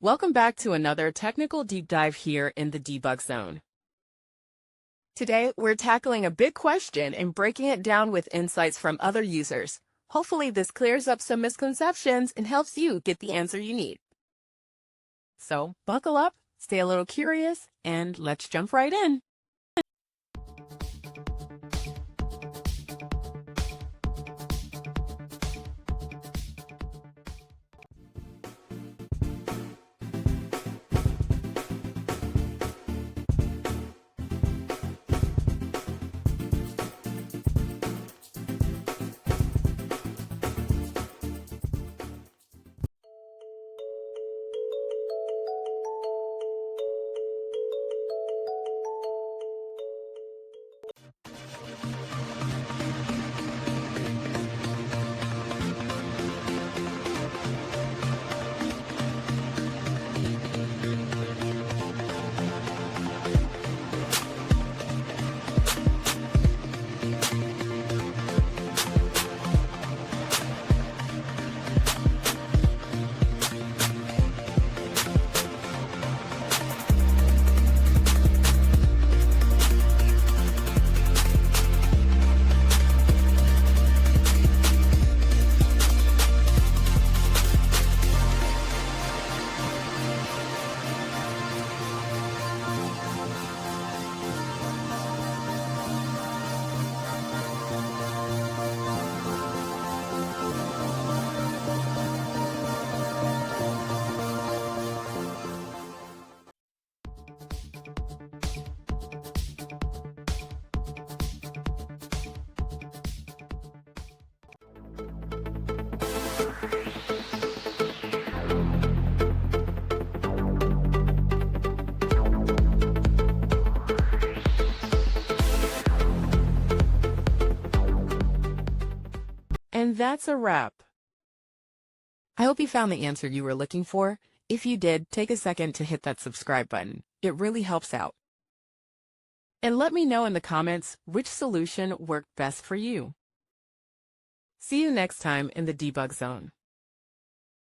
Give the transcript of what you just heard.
Welcome back to another technical deep dive here in the debug zone. Today, we're tackling a big question and breaking it down with insights from other users. Hopefully, this clears up some misconceptions and helps you get the answer you need. So, buckle up, stay a little curious, and let's jump right in. And that's a wrap. I hope you found the answer you were looking for. If you did, take a second to hit that subscribe button. It really helps out. And let me know in the comments which solution worked best for you. See you next time in the debug zone.